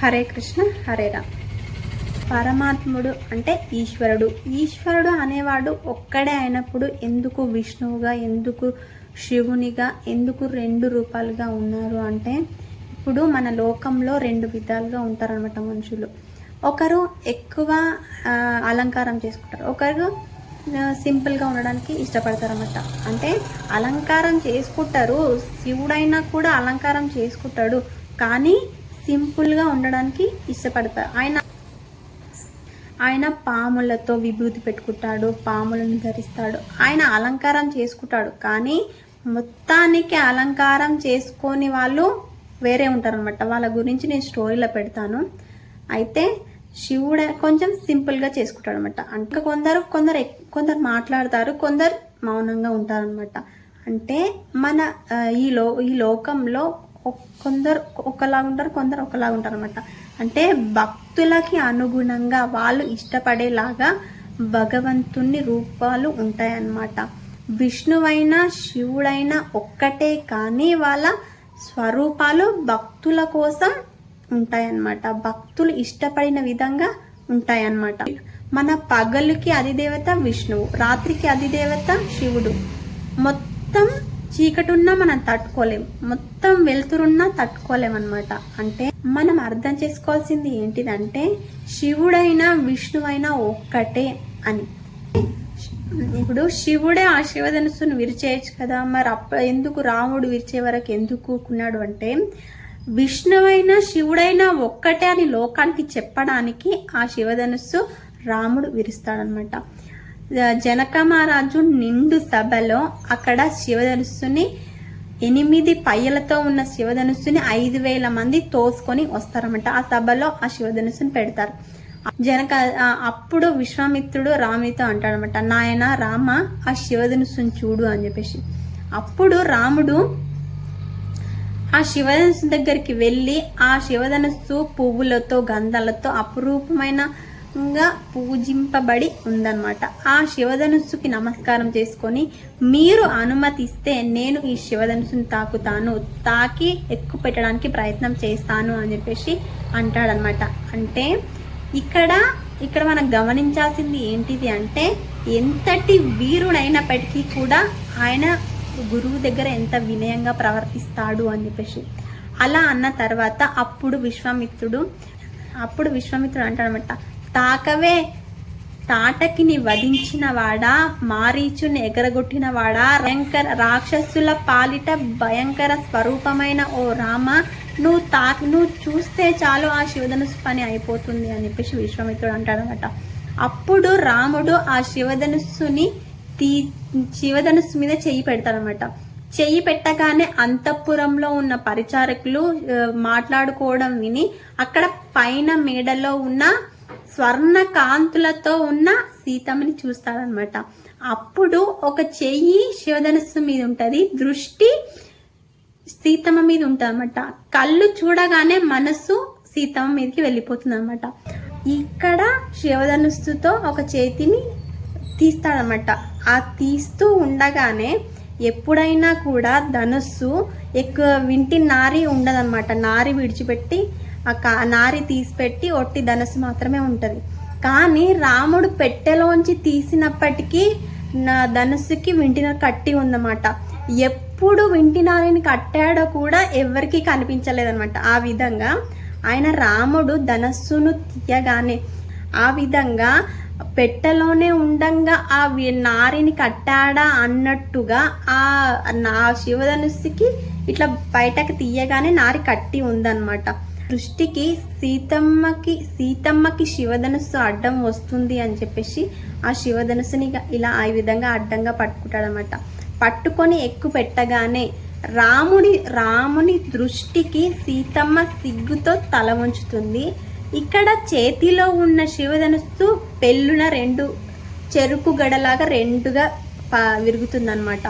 హరే కృష్ణ హరే రామ్. పరమాత్ముడు అంటే ఈశ్వరుడు అనేవాడు ఒక్కడే అయినప్పుడు ఎందుకు విష్ణువుగా, ఎందుకు శివునిగా, ఎందుకు 2 రూపాలుగా ఉన్నారు అంటే, ఇప్పుడు మన లోకంలో 2 విధాలుగా ఉంటారనమాట మనుషులు. ఒకరు ఎక్కువ అలంకారం చేసుకుంటారు, ఒకరు సింపుల్గా ఉండడానికి ఇష్టపడతారన్నమాట. అంటే అలంకారం చేసుకుంటారు, శివుడైనా కూడా అలంకారం చేసుకుంటాడు, కానీ సింపుల్గా ఉండడానికి ఇష్టపడతారు. ఆయన పాములతో విభూతి పెట్టుకుంటాడు, పాములను ధరిస్తాడు, ఆయన అలంకారం చేసుకుంటాడు. కానీ మొత్తానికి అలంకారం చేసుకొని వాళ్ళు వేరే ఉంటారనమాట. వాళ్ళ గురించి నేను స్టోరీలో పెడతాను. అయితే శివుడు కొంచెం సింపుల్గా చేసుకుంటాడు అనమాట. అంటే కొందరు మాట్లాడతారు, కొందరు మౌనంగా ఉంటారనమాట. అంటే మన ఈ లోకంలో కొందరు ఒకలాగా ఉంటారు, కొందరు ఒకలాగా ఉంటారు అనమాట. అంటే భక్తులకి అనుగుణంగా వాళ్ళు ఇష్టపడేలాగా భగవంతుని రూపాలు ఉంటాయన్నమాట. విష్ణువైనా శివుడైనా ఒక్కటే, కానీ వాళ్ళ స్వరూపాలు భక్తుల కోసం ఉంటాయన్నమాట. భక్తులు ఇష్టపడిన విధంగా ఉంటాయన్నమాట. మన పగలుకి అధిదేవత విష్ణువు, రాత్రికి అధిదేవత శివుడు. మొత్తం చీకటి ఉన్నా మనం తట్టుకోలేం, మొత్తం వెలుతురున్నా తట్టుకోలేం అనమాట. అంటే మనం అర్థం చేసుకోవాల్సింది ఏంటిదంటే, శివుడైనా విష్ణువైనా ఒక్కటే అని. ఇప్పుడు శివుడే ఆ శివధనుస్సును విరిచేయచ్చు కదా, మరి ఎందుకు రాముడు విరిచే వరకు ఎందుకు కూకున్నాడు అంటే, విష్ణువైనా శివుడైనా ఒక్కటే అని లోకానికి చెప్పడానికి ఆ శివధనుస్సు రాముడు విరుస్తాడనమాట. జనక మహారాజు నిండు సభలో అక్కడ శివధనుస్సుని 8 పయ్యలతో ఉన్న శివధనుస్సుని 5,000 మంది తోసుకొని వస్తారన్నమాట. ఆ సభలో ఆ శివధనుస్సుని పెడతారు. అప్పుడు విశ్వామిత్రుడు రామునితో అంటాడనమాట, నాయన రామ, ఆ శివధనుస్సుని చూడు అని చెప్పేసి. అప్పుడు రాముడు ఆ శివధనుస్సు దగ్గరికి వెళ్ళి ఆ శివధనుస్సు పువ్వులతో గంధాలతో అపురూపమైన పూజింపబడి ఉందన్నమాట. ఆ శివధనుస్సుకి నమస్కారం చేసుకొని, మీరు అనుమతిస్తే నేను ఈ శివధనుస్సుని తాకుతాను, తాకి ఎక్కువ పెట్టడానికి ప్రయత్నం చేస్తాను అని చెప్పేసి అంటాడనమాట. అంటే ఇక్కడ మనం గమనించాల్సింది ఏంటిది అంటే, ఎంతటి వీరుడైనప్పటికీ కూడా ఆయన గురువు దగ్గర ఎంత వినయంగా ప్రవర్తిస్తాడు అని చెప్పేసి. అలా అన్న తర్వాత అప్పుడు విశ్వామిత్రుడు అంటాడనమాట, తాకవే, తాటకిని వధించిన వాడా, మారీచుని ఎగరగొట్టిన వాడా, రాక్షసుల పాలిట భయంకర స్వరూపమైన ఓ రామ, నువ్వు చూస్తే చాలు ఆ శివధనుస్సు పని అయిపోతుంది అని చెప్పేసి విశ్వామిత్రుడు అంటాడనమాట. అప్పుడు రాముడు ఆ శివధనుస్సు మీద చెయ్యి పెడతాడనమాట. చెయ్యి పెట్టగానే అంతఃపురంలో ఉన్న పరిచారకులు మాట్లాడుకోవడం విని అక్కడ పైన మేడలో ఉన్న స్వర్ణ కాంతులతో ఉన్న సీతమ్మని చూస్తాడనమాట. అప్పుడు ఒక చెయ్యి శివధనుస్సు మీద ఉంటది, దృష్టి సీతమ్మ మీద ఉంటుంది అనమాట. కళ్ళు చూడగానే మనసు సీతమ్మ మీదకి వెళ్ళిపోతుంది అనమాట. ఇక్కడ శివధనుస్సుతో ఒక చేతిని తీస్తాడనమాట. ఆ తీస్తూ ఉండగానే ఎప్పుడైనా కూడా ధనుస్సు ఎక్కువ వింటి నారి ఉండదన్నమాట. నారి విడిచిపెట్టి ఆ నారి తీసిపెట్టి ఒట్టి ధనుస్సు మాత్రమే ఉంటుంది. కానీ రాముడు పెట్టెలోంచి తీసినప్పటికీ నా ధనుస్సుకి వింటినారి కట్టి ఉందన్నమాట. ఎప్పుడు వింటినారిని కట్టాడో కూడా ఎవరికి కనిపించలేదన్నమాట. ఆ విధంగా ఆయన రాముడు ధనస్సును తీయగానే ఆ విధంగా పెట్టెలోనే ఉండంగా ఆ నారిని కట్టాడా అన్నట్టుగా ఆ శివధనుస్సుకి ఇట్లా బయటకు తీయగానే నారి కట్టి ఉందన్నమాట. దృష్టికి సీతమ్మకి శివధనుస్సు అడ్డం వస్తుంది అని చెప్పేసి ఆ శివధనుస్సుని ఇలా ఆ విధంగా అడ్డంగా పట్టుకుంటాడనమాట. పట్టుకొని ఎక్కువ పెట్టగానే రాముని దృష్టికి సీతమ్మ సిగ్గుతో తల వంచుతుంది. ఇక్కడ చేతిలో ఉన్న శివధనుస్సు పెళ్ళున 2 చెరుకు గడలాగా 2గా విరుగుతుందన్నమాట.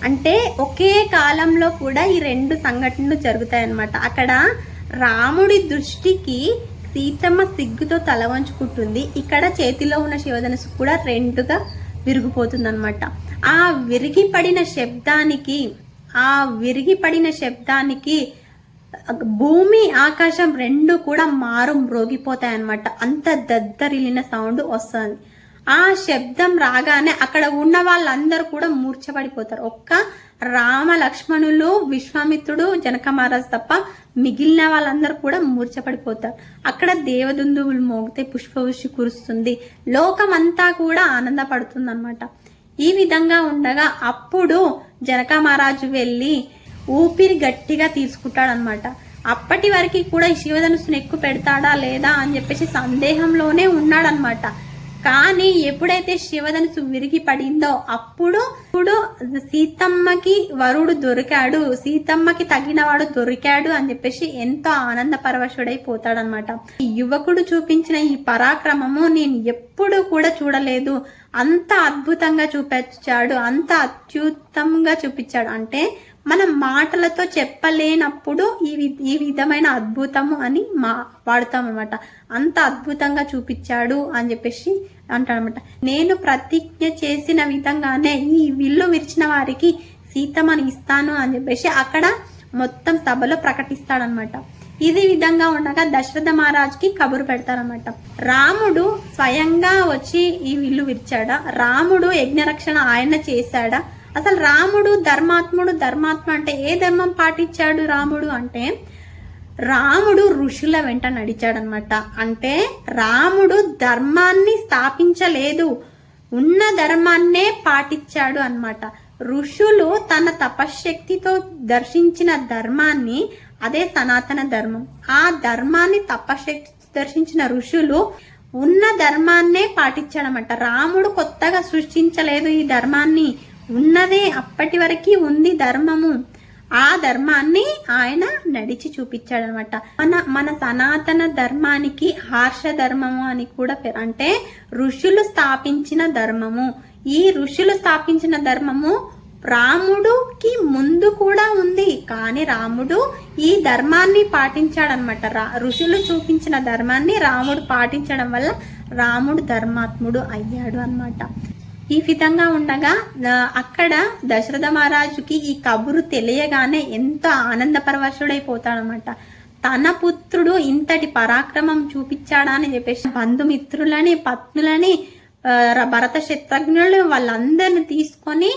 అంటే ఒకే కాలంలో కూడా ఈ 2 సంఘటనలు జరుగుతాయన్నమాట. అక్కడ రాముడి దృష్టికి సీతమ్మ సిగ్గుతో తల వంచుకుంటుంది, ఇక్కడ చేతిలో ఉన్న శివధనుస్సు కూడా 2గా విరిగిపోతుంది అనమాట. ఆ విరిగిపడిన శబ్దానికి భూమి ఆకాశం రెండు కూడా మారు మ్రోగిపోతాయి అన్నమాట. అంత దద్దరిల్లిన సౌండ్ వస్తుంది. ఆ శబ్దం రాగానే అక్కడ ఉన్న వాళ్ళందరూ కూడా మూర్ఛపడిపోతారు. ఒక్క రామ లక్ష్మణులు, విశ్వామిత్రుడు, జనక మహారాజు తప్ప మిగిలిన వాళ్ళందరూ కూడా మూర్ఛపడిపోతారు. అక్కడ దేవదుందువులు మోగితే పుష్పవృష్టి కురుస్తుంది. లోకమంతా కూడా ఆనందపడుతుంది అనమాట. ఈ విధంగా ఉండగా అప్పుడు జనక మహారాజు వెళ్ళి ఊపిరి గట్టిగా తీసుకుంటాడనమాట. అప్పటి వరకు కూడా ఈ శివధనుస్సును ఎక్కువ పెడతాడా లేదా అని చెప్పేసి సందేహంలోనే ఉన్నాడనమాట. కానీ ఎప్పుడైతే శివధనుసు విరిగి పడిందో అప్పుడు సీతమ్మకి వరుడు దొరికాడు, సీతమ్మకి తగినవాడు దొరికాడు అని చెప్పేసి ఎంతో ఆనంద పరవశుడైపోతాడనమాట. ఈ యువకుడు చూపించిన ఈ పరాక్రమము నేను ఎప్పుడు కూడా చూడలేదు. అంత అద్భుతంగా చూపించాడు, అంత అత్యుత్తంగా చూపించాడు. అంటే మనం మాటలతో చెప్పలేనప్పుడు ఈ విధమైన అద్భుతము అని వాడతాం అనమాట. అంత అద్భుతంగా చూపించాడు అని చెప్పేసి అంటాడనమాట. నేను ప్రతిజ్ఞ చేసిన విధంగానే ఈ విల్లు విరిచిన వారికి సీతమ్మని ఇస్తాను అని చెప్పేసి అక్కడ మొత్తం సభలో ప్రకటిస్తాడనమాట. ఇది విధంగా ఉండగా దశరథ మహారాజుకి కబురు పెడతారనమాట. రాముడు స్వయంగా వచ్చి ఈ విల్లు విరిచాడా? రాముడు యజ్ఞరక్షణ ఆయన చేశాడా? అసలు రాముడు ధర్మాత్మ అంటే ఏ ధర్మం పాటించాడు రాముడు అంటే రాముడు ఋషుల వెంట నడిచాడనమాట. అంటే రాముడు ధర్మాన్ని స్థాపించలేదు, ఉన్న ధర్మాన్నే పాటించాడు అన్నమాట. ఋషులు తన తపశ్శక్తితో దర్శించిన ధర్మాన్ని, అదే సనాతన ధర్మం. ఆ ధర్మాన్ని తపశ్శక్తి దర్శించిన ఋషులు ఉన్న ధర్మాన్నే పాటించాడనమాట. రాముడు కొత్తగా సృష్టించలేదు ఈ ధర్మాన్ని, ఉన్నదే అప్పటి వరకు ఉంది ధర్మము. ఆ ధర్మాన్ని ఆయన నడిచి చూపించాడనమాట. మన సనాతన ధర్మానికి హర్ష ధర్మము అని కూడా అంటే ఋషులు స్థాపించిన ధర్మము. ఈ ఋషులు స్థాపించిన ధర్మము రాముడుకి ముందు కూడా ఉంది, కానీ రాముడు ఈ ధర్మాన్ని పాటించాడనమాట. ఋషులు చూపించిన ధర్మాన్ని రాముడు పాటించడం వల్ల రాముడు ధర్మాత్ముడు అయ్యాడు అన్నమాట. ఈ విధంగా ఉండగా అక్కడ దశరథ మహారాజుకి ఈ కబురు తెలియగానే ఎంతో ఆనంద పరవశుడైపోతాడనమాట. తన పుత్రుడు ఇంతటి పరాక్రమం చూపించాడా అని చెప్పేసి బంధుమిత్రులని, పత్నులని, భరత శత్రుఘ్నులు వాళ్ళందరిని తీసుకొని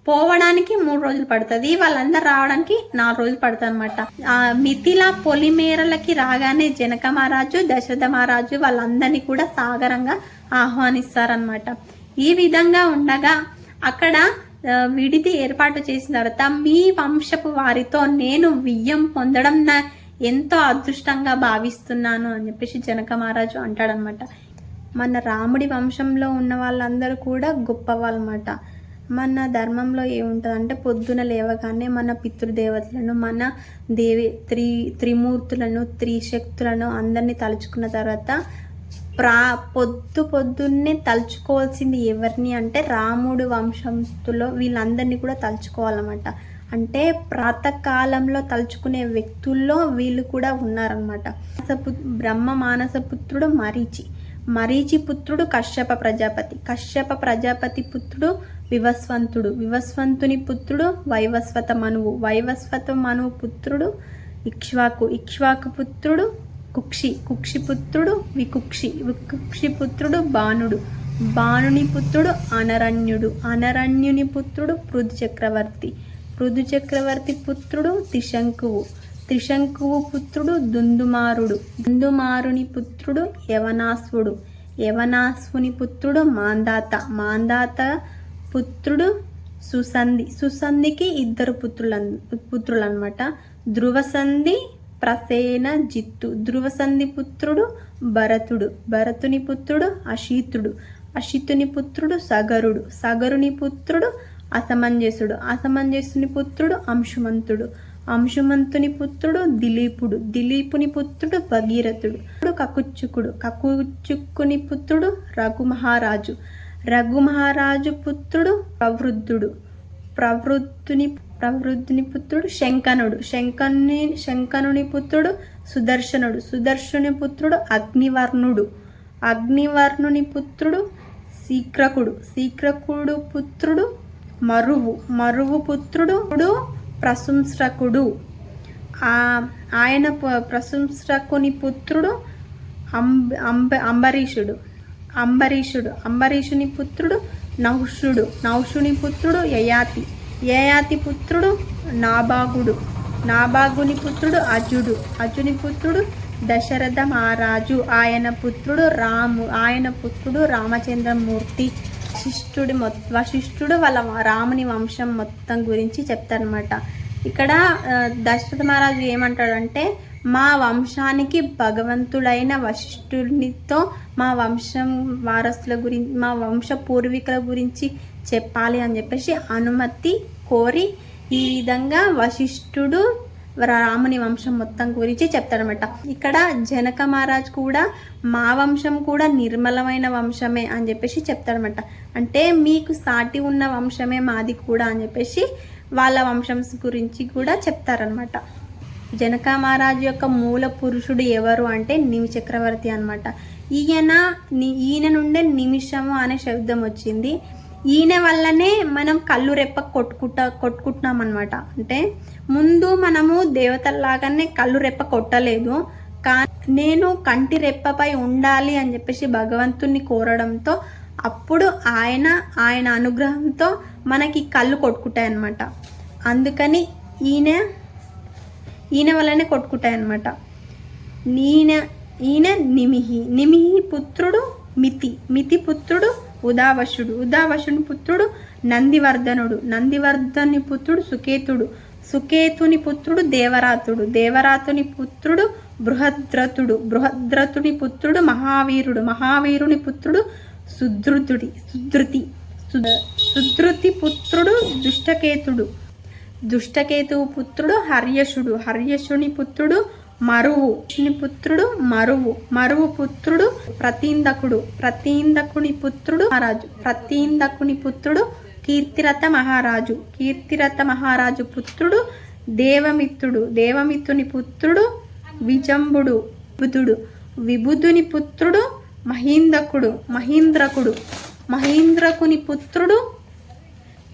పోవడానికి 3 రోజులు పడుతుంది, వాళ్ళందరూ రావడానికి 4 రోజులు పడుతుంది అనమాట. మిథిలా పొలిమేరలకి రాగానే జనక మహారాజు, దశరథ మహారాజు వాళ్ళందరినీ కూడా సాగరంగా ఆహ్వానిస్తారనమాట. ఈ విధంగా ఉండగా అక్కడ విడిది ఏర్పాటు చేసిన తర్వాత మీ వంశపు వారితో నేను వియ్యం పొందడం నా ఎంతో అదృష్టంగా భావిస్తున్నాను అని చెప్పేసి జనక మహారాజు అంటాడనమాట. మన రాముడి వంశంలో ఉన్న వాళ్ళందరూ కూడా గొప్పవాళ్ళమాట. మన ధర్మంలో ఏముంటుంది అంటే పొద్దున లేవగానే మన పితృదేవతలను, మన త్రిమూర్తులను, త్రిశక్తులను అందరినీ తలుచుకున్న తర్వాత పొద్దున్నే తలుచుకోవాల్సింది ఎవరిని అంటే రాముడు వంశంలో వీళ్ళందరినీ కూడా తలుచుకోవాలన్నమాట. అంటే ప్రాతకాలంలో తలుచుకునే వ్యక్తుల్లో వీళ్ళు కూడా ఉన్నారనమాట. బ్రహ్మ మానస పుత్రుడు మరీచి పుత్రుడు కశ్యప ప్రజాపతి పుత్రుడు వివస్వంతుని పుత్రుడు వైవస్వత మనువు పుత్రుడు ఇక్ష్వాకు పుత్రుడు కుక్షి పుత్రుడు వికుక్షి పుత్రుడు బాణుని పుత్రుడు అనరణ్యుని పుత్రుడు పృథు చక్రవర్తి పుత్రుడు త్రిశంకువు పుత్రుడు దుందుమారుని పుత్రుడు యవనాశ్వుని పుత్రుడు మాందాత పుత్రుడు సుసంధికి 2 పుత్రులు అన్నమాట. ధ్రువసంధి ప్రసేన జిత్తు. ధ్రువసంధి పుత్రుడు భరతుని పుత్రుడు అశితుని పుత్రుడు సగరుని పుత్రుడు అసమంజసుని పుత్రుడు అంశుమంతుని పుత్రుడు దిలీపుని పుత్రుడు భగీరథుడు. కకుచుకుని పుత్రుడు రఘుమహారాజు పుత్రుడు ప్రవృద్ధుని పుత్రుడు శంకనుని పుత్రుడు సుదర్శనుని పుత్రుడు అగ్నివర్ణుని పుత్రుడు శీక్రకుడు పుత్రుడు మరువు పుత్రుడు ప్రశంసకుడు ఆయన ప్రశంసకుని పుత్రుడు అంబరీషుడు. అంబరీషుని పుత్రుడు నహుషుని పుత్రుడు యయాతి పుత్రుడు నాబాగుని పుత్రుడు అజుని పుత్రుడు దశరథ మహారాజు. ఆయన పుత్రుడు రామచంద్రమూర్తి. వశిష్ఠుడు వాళ్ళ రాముని వంశం మొత్తం గురించి చెప్తారనమాట. ఇక్కడ దశరథ మహారాజు ఏమంటాడంటే, మా వంశానికి భగవంతుడైన వశిష్ఠునితో మా వంశం వారసుల గురించి, మా వంశ పూర్వీకుల గురించి చెప్పాలి అని చెప్పేసి అనుమతి కోరి ఈ విధంగా వశిష్ఠుడు రాముని వంశం మొత్తం గురించి చెప్తాడనమాట. ఇక్కడ జనక మహారాజ్ కూడా మా వంశం కూడా నిర్మలమైన వంశమే అని చెప్పేసి చెప్తాడనమాట. అంటే మీకు సాటి ఉన్న వంశమే మాది కూడా అని చెప్పేసి వాళ్ళ వంశం గురించి కూడా చెప్తారనమాట. జనక మహారాజు యొక్క మూల పురుషుడు ఎవరు అంటే నిమి చక్రవర్తి అనమాట. ఈయన నుండే నిమిషము అనే శబ్దం వచ్చింది. ఈయన వల్లనే మనం కళ్ళు రెప్ప కొట్టుకుంటున్నాం అనమాట. అంటే ముందు మనము దేవతల్లాగానే కళ్ళు రెప్ప కొట్టలేదు, కానీ నేను కంటి రెప్పపై ఉండాలి అని చెప్పేసి భగవంతుని కోరడంతో అప్పుడు ఆయన అనుగ్రహంతో మనకి కళ్ళు కొట్టుకుంటాయి అన్నమాట. అందుకని ఈయన వల్లనే కొట్టుకుంటాయి అన్నమాట. ఈయన నిమిహి పుత్రుడు మితి పుత్రుడు ఉదావశుని పుత్రుడు నందివర్ధని పుత్రుడు సుకేతుని పుత్రుడు దేవరాతుని పుత్రుడు బృహద్రతుని పుత్రుడు మహావీరుని పుత్రుడు సుధృతి పుత్రుడు దుష్టకేతువు పుత్రుడు హర్యశుని పుత్రుడు మరువు పుత్రుడు ప్రతీందకుని పుత్రుడు కీర్తిరథ మహారాజు పుత్రుడు దేవమిత్రుని పుత్రుడు విబుధుని పుత్రుడు మహీంద్రకుని పుత్రుడు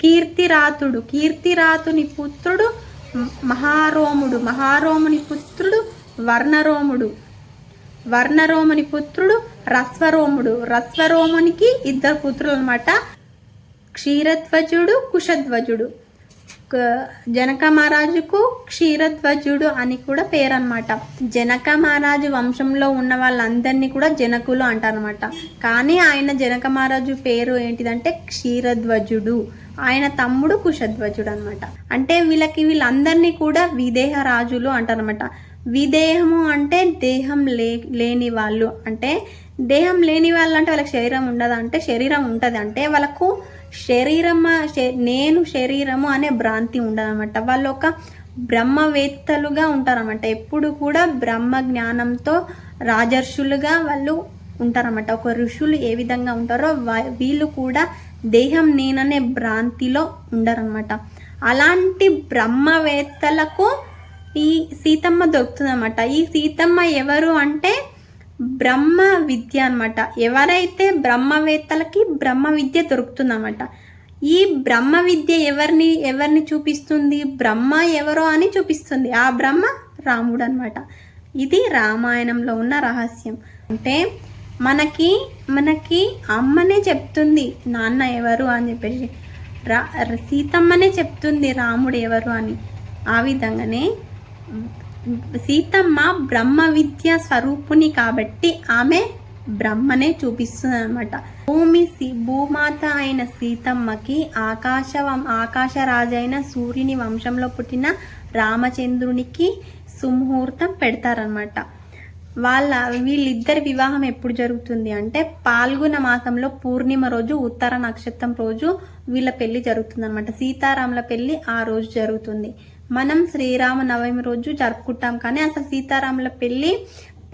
కీర్తిరాతుని పుత్రుడు మహారోముని పుత్రుడు వర్ణరోముని పుత్రుడు రస్వరోమునికి ఇద్దరు పుత్రులు అనమాట, క్షీరధ్వజుడు కుశధ్వజుడు. జనక మహారాజుకు క్షీరధ్వజుడు అని కూడా పేరు అనమాట. జనక మహారాజు వంశంలో ఉన్న వాళ్ళందరినీ కూడా జనకులు అంటారనమాట. కానీ ఆయన జనక మహారాజు పేరు ఏంటిదంటే క్షీరధ్వజుడు. ఆయన తమ్ముడు కుశధ్వజుడు అనమాట. అంటే వీళ్ళందరినీ కూడా విదేహ రాజులు అంటారనమాట. విదేహము అంటే దేహం లేని వాళ్ళు. అంటే దేహం లేని వాళ్ళు అంటే వాళ్ళకి శరీరం ఉండదు అంటే శరీరం ఉంటుంది. అంటే వాళ్ళకు నేను శరీరము అనే భ్రాంతి ఉండదన్నమాట. వాళ్ళు ఒక బ్రహ్మవేత్తలుగా ఉంటారన్నమాట. ఎప్పుడు కూడా బ్రహ్మ జ్ఞానంతో రాజర్షులుగా వాళ్ళు ఉంటారన్నమాట. ఒక ఋషులు ఏ విధంగా ఉంటారో వీళ్ళు కూడా దేహం నేననే భ్రాంతిలో ఉండరన్నమాట. అలాంటి బ్రహ్మవేత్తలకు ఈ సీతమ్మ దొరుకుతుందన్నమాట. ఈ సీతమ్మ ఎవరు అంటే బ్రహ్మ విద్య అనమాట. ఎవరైతే బ్రహ్మవేత్తలకి బ్రహ్మ విద్య దొరుకుతుందన్నమాట. ఈ బ్రహ్మ విద్య ఎవరిని చూపిస్తుంది? బ్రహ్మ ఎవరో అని చూపిస్తుంది. ఆ బ్రహ్మ రాముడు అనమాట. ఇది రామాయణంలో ఉన్న రహస్యం. అంటే మనకి అమ్మనే చెప్తుంది నాన్న ఎవరు అని చెప్పేసి, సీతమ్మనే చెప్తుంది రాముడు ఎవరు అని. ఆ విధంగానే సీతమ్మ బ్రహ్మ విద్య స్వరూపుని కాబట్టి ఆమె బ్రహ్మనే చూపిస్తుంది అనమాట. భూమాత అయిన సీతమ్మకి ఆకాశరాజైన సూర్యుని వంశంలో పుట్టిన రామచంద్రునికి సుముహూర్తం పెడతారనమాట. వీళ్ళిద్దరి వివాహం ఎప్పుడు జరుగుతుంది అంటే పాల్గొన మాసంలో పూర్ణిమ రోజు ఉత్తర నక్షత్రం రోజు వీళ్ళ పెళ్లి జరుగుతుంది అనమాట. సీతారాముల పెళ్లి ఆ రోజు జరుగుతుంది. మనం శ్రీరామ నవమి రోజు జరుపుకుంటాం, కానీ అసలు సీతారాముల పెళ్లి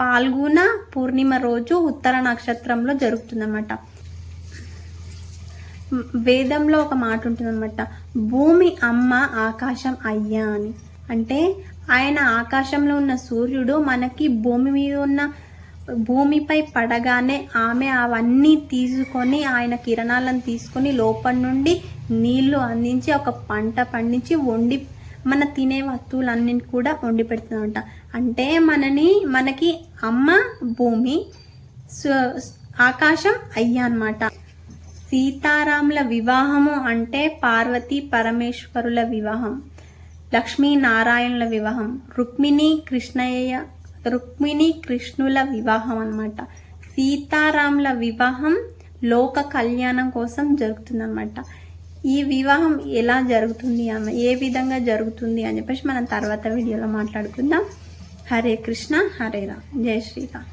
పాల్గొన పూర్ణిమ రోజు ఉత్తర నక్షత్రంలో జరుగుతుందన్నమాట. వేదంలో ఒక మాట ఉంటుందన్నమాట, భూమి అమ్మ ఆకాశం అయ్యా అని. అంటే ఆయన ఆకాశంలో ఉన్న సూర్యుడు మనకి భూమిపై పడగానే ఆమె అవన్నీ తీసుకొని, ఆయన కిరణాలను తీసుకొని లోపల నుండి నీళ్లు అందించి ఒక పంట పండించి వండి మన తినే వస్తువులన్నింటి కూడా వండి పెడుతుందంట. అంటే మనకి అమ్మ భూమి, ఆకాశం అయ్య అన్నమాట. సీతారాముల వివాహము అంటే పార్వతీ పరమేశ్వరుల వివాహం, లక్ష్మీనారాయణుల వివాహం, రుక్మిణి కృష్ణుల వివాహం అన్నమాట. సీతారాముల వివాహం లోక కళ్యాణం కోసం జరుగుతుందన్నమాట. ఈ వివాహం ఎలా జరుగుతుంది, ఏ విధంగా జరుగుతుంది అని చెప్పేసి మనం తర్వాత వీడియోలో మాట్లాడుకుందాం. హరే కృష్ణ, హరే రామ్, జై శ్రీరామ్.